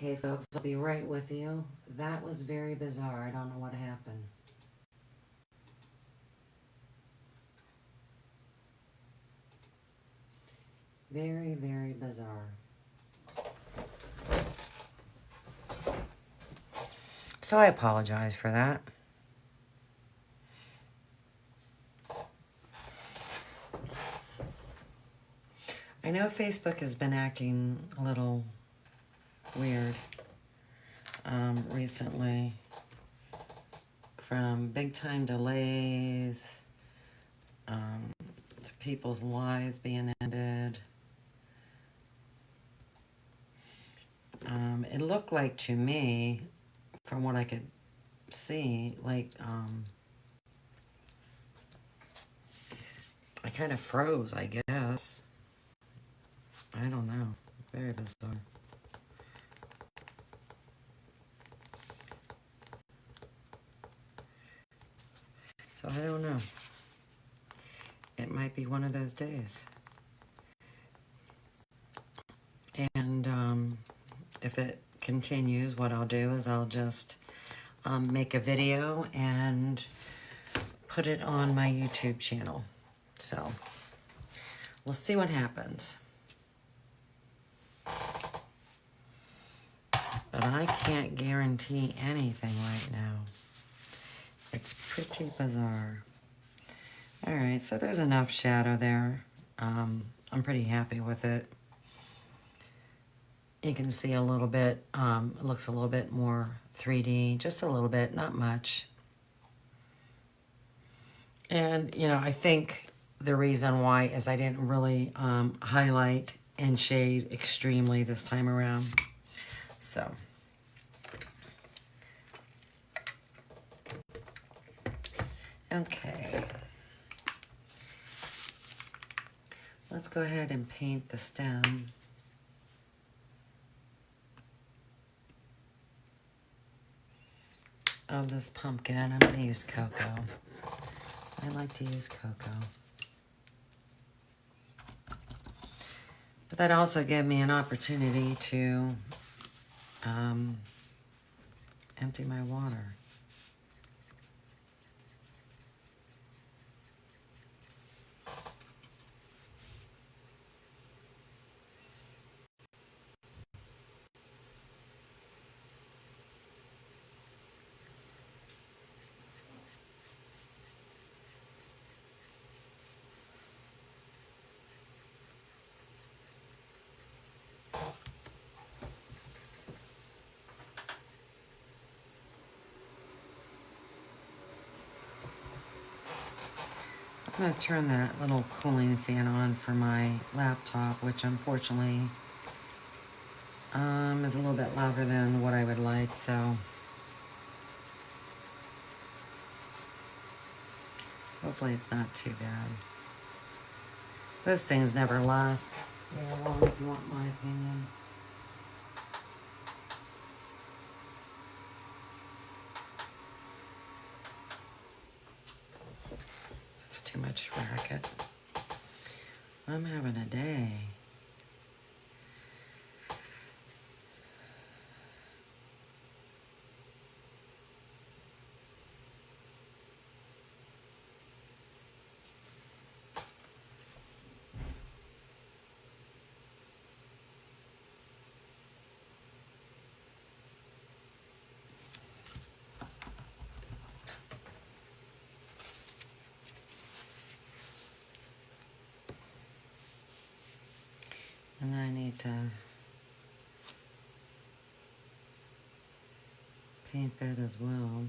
Okay, folks, I'll be right with you. That was very bizarre. I don't know what happened. Very, very bizarre. So I apologize for that. I know Facebook has been acting a little weird recently, from big time delays, to people's lives being ended. It looked like to me, from what I could see, like I kind of froze, I guess. I don't know. Very bizarre. So I don't know. It might be one of those days. And if it continues, what I'll do is I'll just make a video and put it on my YouTube channel. So we'll see what happens. But I can't guarantee anything right now. It's pretty bizarre. All right, so there's enough shadow there. I'm pretty happy with it. You can see a little bit, it looks a little bit more 3D, just a little bit, not much. And, you know, I think the reason why is I didn't really highlight and shade extremely this time around. So. Okay. Let's go ahead and paint the stem. Of this pumpkin. I'm going to use cocoa. I like to use cocoa. But that also gave me an opportunity to empty my water. I'm going to turn that little cooling fan on for my laptop, which unfortunately is a little bit louder than what I would like, so hopefully it's not too bad. Those things never last very long, if you want my opinion. It's too much racket. I'm having a day. And I need to paint that as well.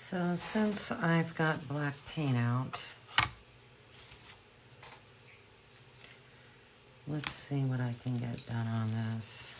So since I've got black paint out, let's see what I can get done on this.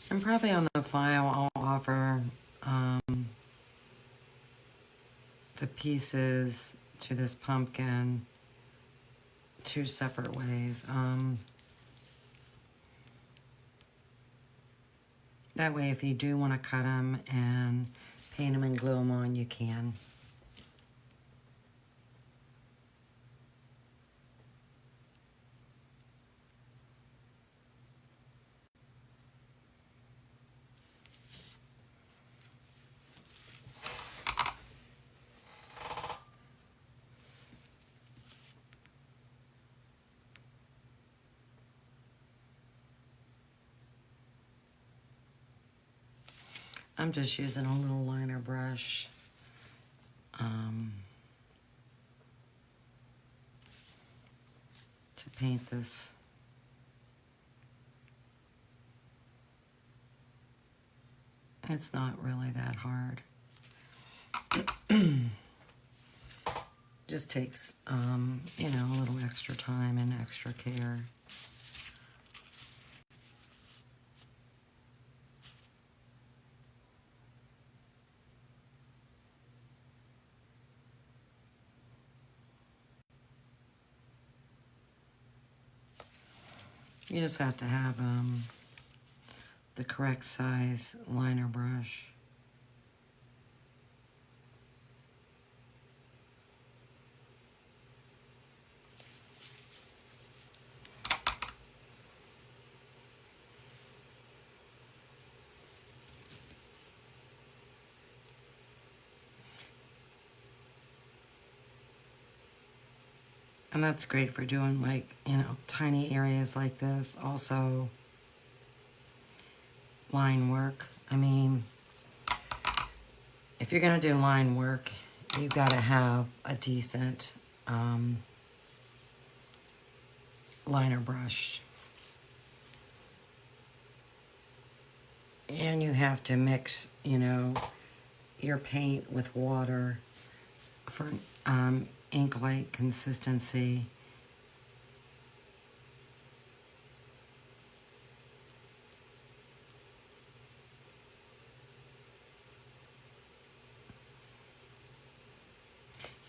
And probably on the file, I'll offer the pieces to this pumpkin two separate ways. That way, if you do want to cut them and paint them and glue them on, you can. I'm just using a little liner brush. To paint this. It's not really that hard. Just takes, you know, a little extra time and extra care. You just have to have the correct size liner brush. And that's great for doing, like, you know, tiny areas like this. Also, line work. I mean, if you're going to do line work, you've got to have a decent liner brush. And you have to mix, you know, your paint with water for ink-like consistency.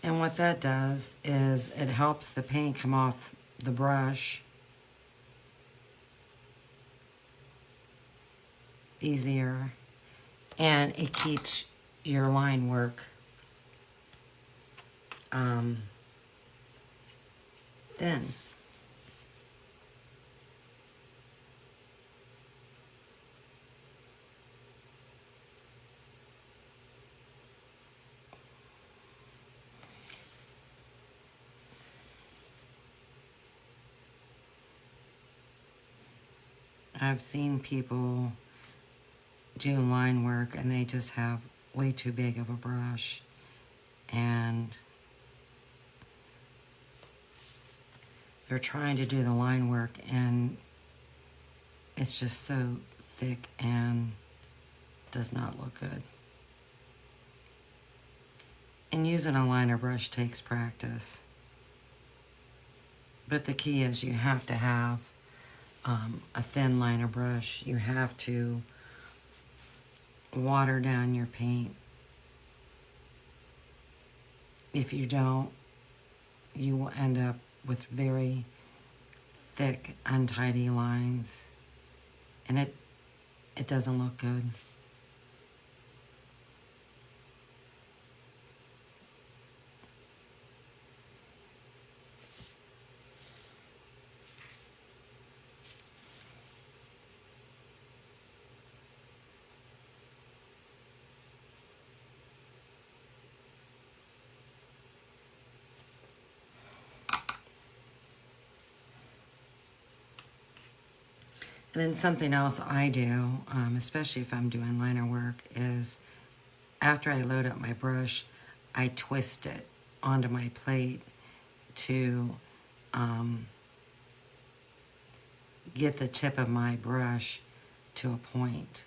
And what that does is it helps the paint come off the brush easier, and it keeps your line work thin. I've seen people do line work and they just have way too big of a brush, and they're trying to do the line work and it's just so thick and does not look good. And using a liner brush takes practice. But the key is you have to have a thin liner brush. You have to water down your paint. If you don't, you will end up with very thick, untidy lines, and it doesn't look good. And then something else I do, especially if I'm doing liner work, is after I load up my brush, I twist it onto my plate to get the tip of my brush to a point.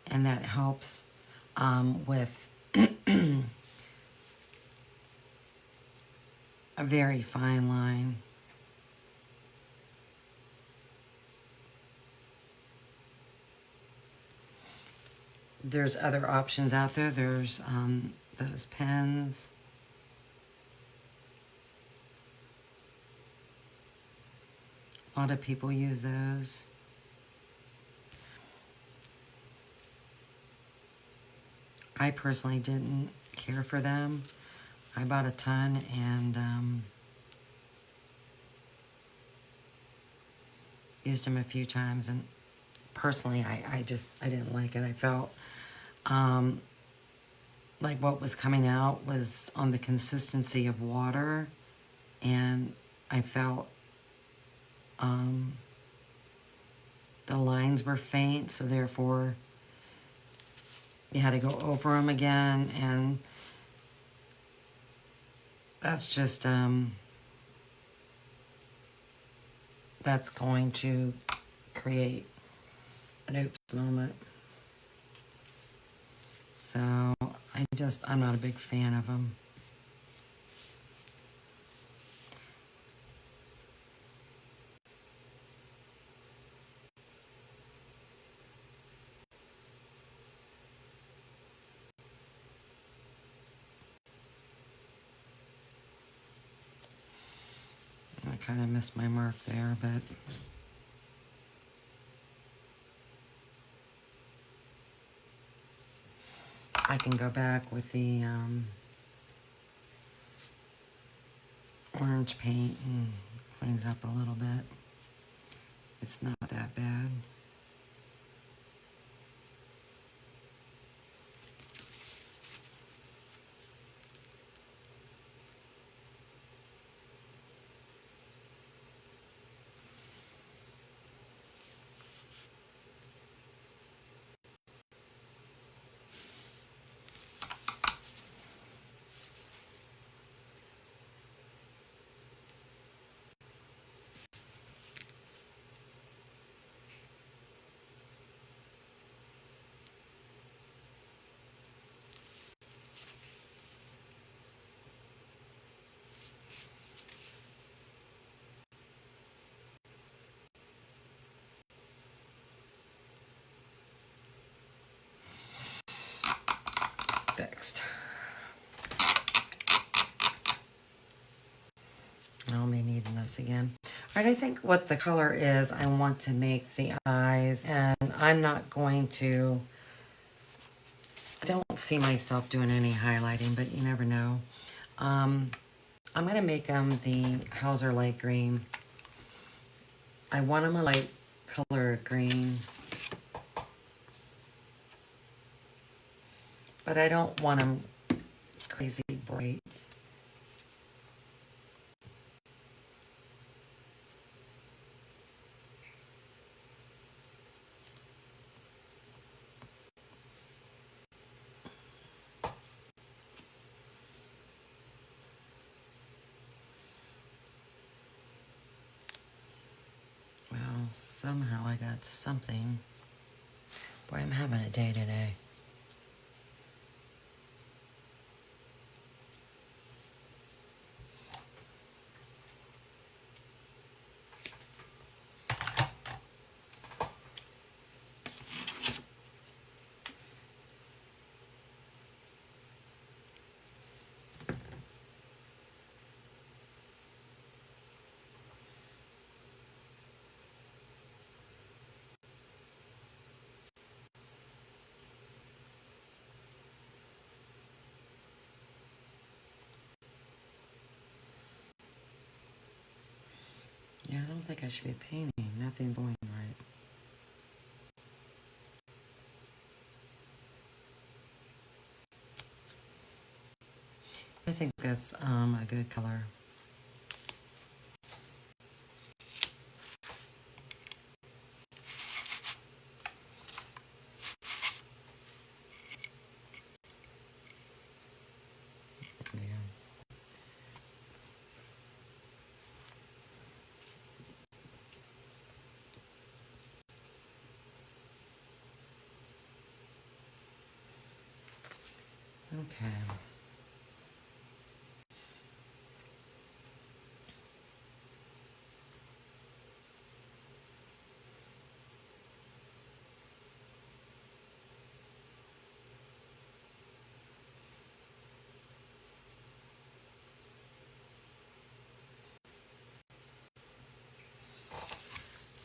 And that helps with a very fine line. There's other options out there. There's those pens. A lot of people use those. I personally didn't care for them. I bought a ton and used them a few times, and personally I didn't like it. I felt like what was coming out was on the consistency of water, and I felt the lines were faint, so therefore you had to go over them again, and that's just that's going to create an oops moment. So I'm not a big fan of them. I kind of missed my mark there, but I can go back with the orange paint and clean it up a little bit. It's not that bad. Fixed. I'll be needing this again. All right, I think what the color is, I want to make the eyes, and I'm not going to, I don't see myself doing any highlighting, but you never know. I'm going to make them the Hauser light green. I want them a light color green, but I don't want them crazy bright. Well, somehow I got something. Boy, I'm having a day today. Yeah, I don't think I should be painting. Nothing's going right. I think that's a good color. Yeah. Okay.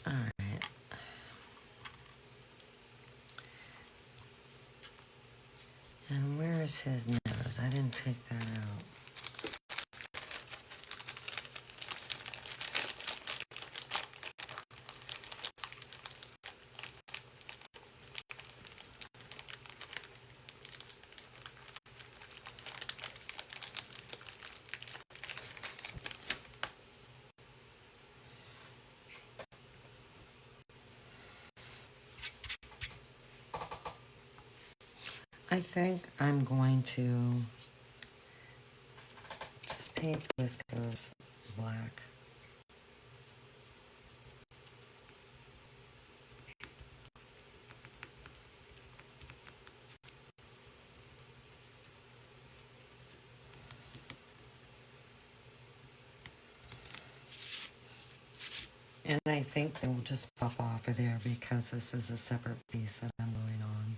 All right. And where is his nose? I didn't take that out. I think I'm going to just paint whiskers black. And I think they will just pop off of there because this is a separate piece that I'm gluing on.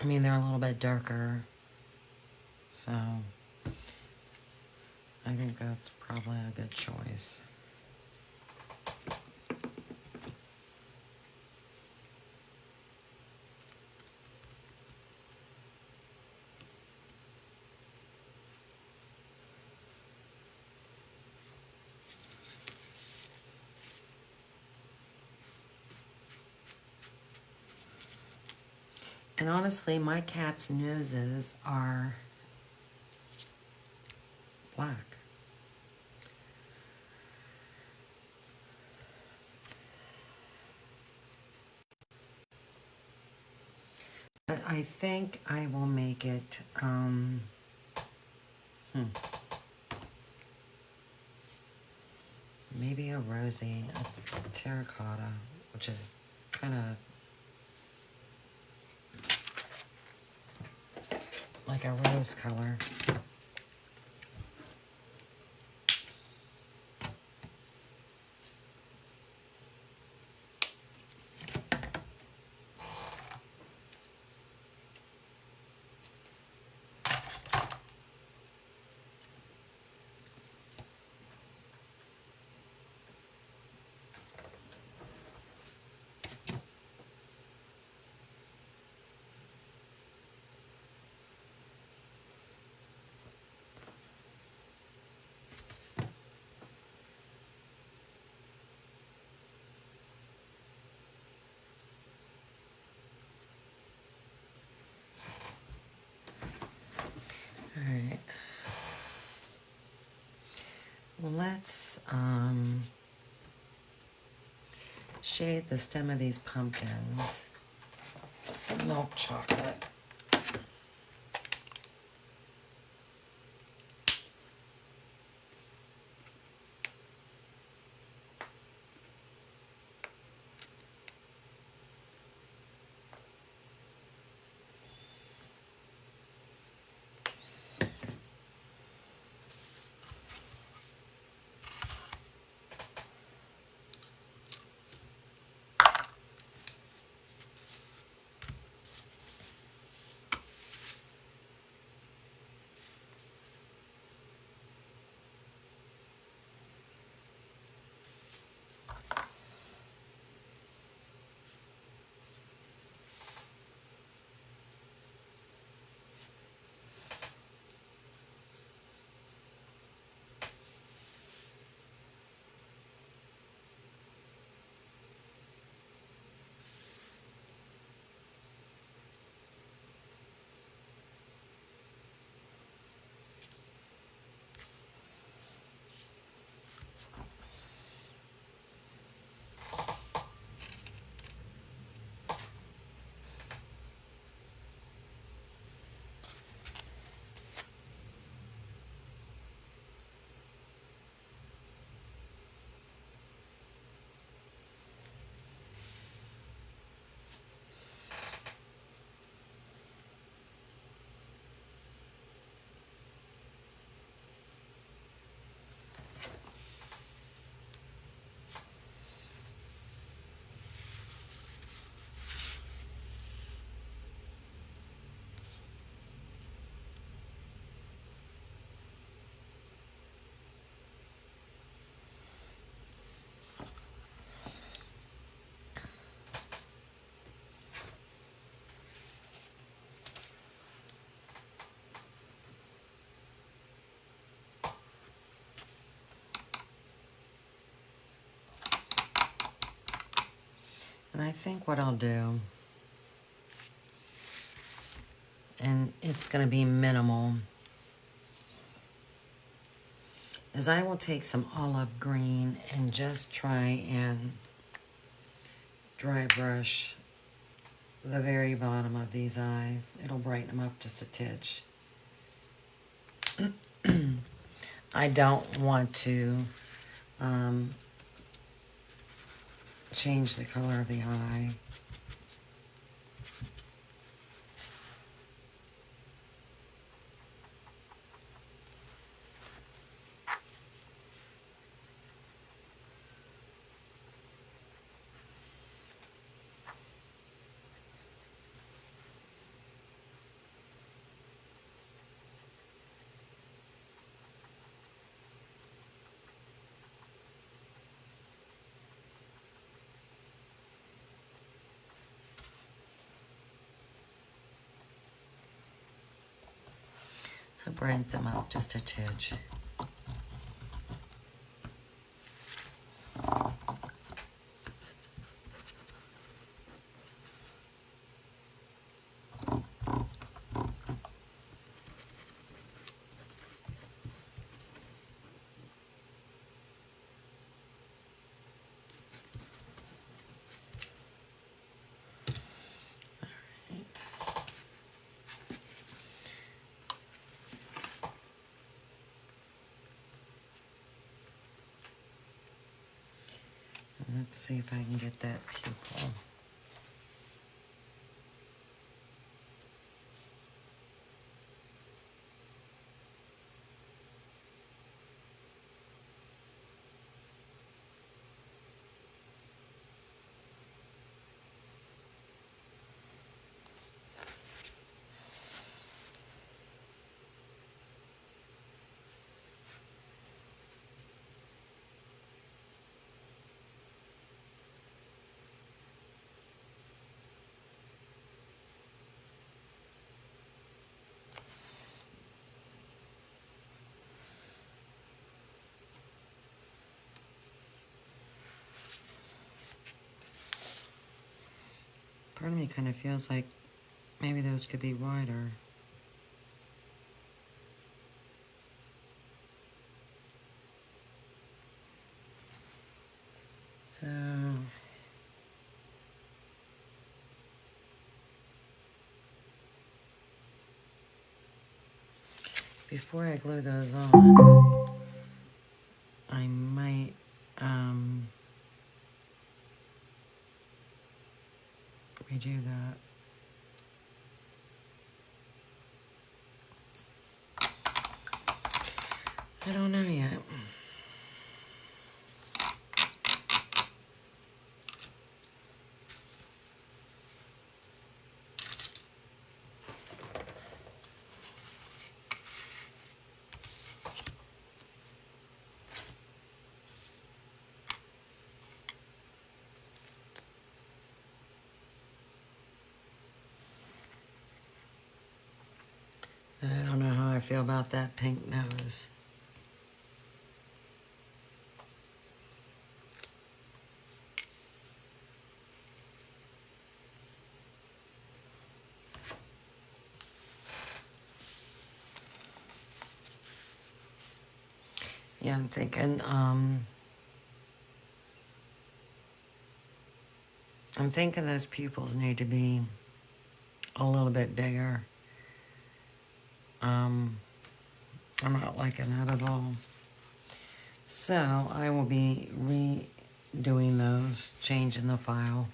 I mean, they're a little bit darker, so I think that's probably a good choice. And honestly, my cat's noses are black. But I think I will make it, maybe a rosy, a terracotta, which is kind of like a rose color. All right. Let's shade the stem of these pumpkins with some milk chocolate. And I think what I'll do, and it's going to be minimal, is I will take some olive green and just try and dry brush the very bottom of these eyes. It'll brighten them up just a titch. I don't want to change the color of the eye. So it brightens them up just a touch. Let's see if I can get that pupil. Part of me kind of feels like maybe those could be wider. So before I glue those on, I might redo that. I don't know yet. I don't know how I feel about that pink nose. Yeah, I'm thinking those pupils need to be a little bit bigger. I'm not liking that at all. So I will be redoing those, changing the file.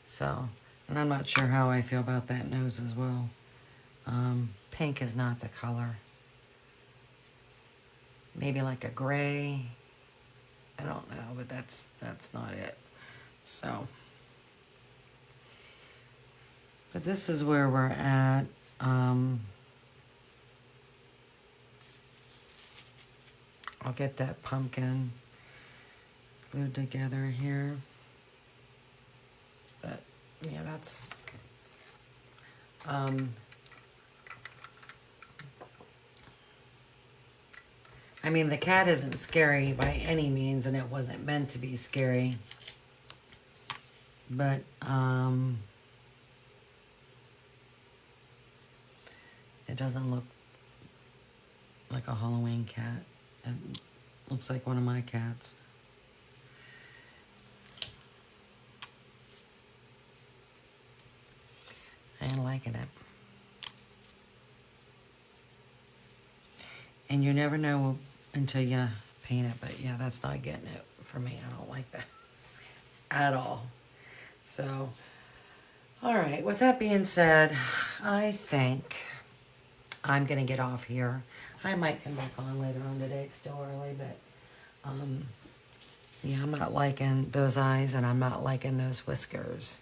So, and I'm not sure how I feel about that nose as well. Pink is not the color. Maybe like a gray. I don't know, but that's not it. So, but this is where we're at. I'll get that pumpkin glued together here. But yeah, that's I mean, the cat isn't scary by any means, and it wasn't meant to be scary. But, it doesn't look like a Halloween cat. It looks like one of my cats. I ain't liking it. And you never know until you paint it, but yeah, that's not getting it for me. I don't like that at all. So, all right, with that being said, I think I'm gonna get off here. I might come back on later on today. It's still early, but yeah, I'm not liking those eyes and I'm not liking those whiskers.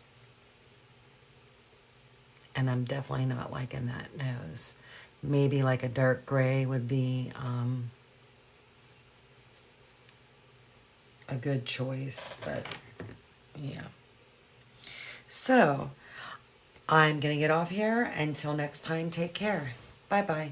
And I'm definitely not liking that nose. Maybe like a dark gray would be a good choice, but yeah. So, I'm going to get off here. Until next time, take care. Bye-bye.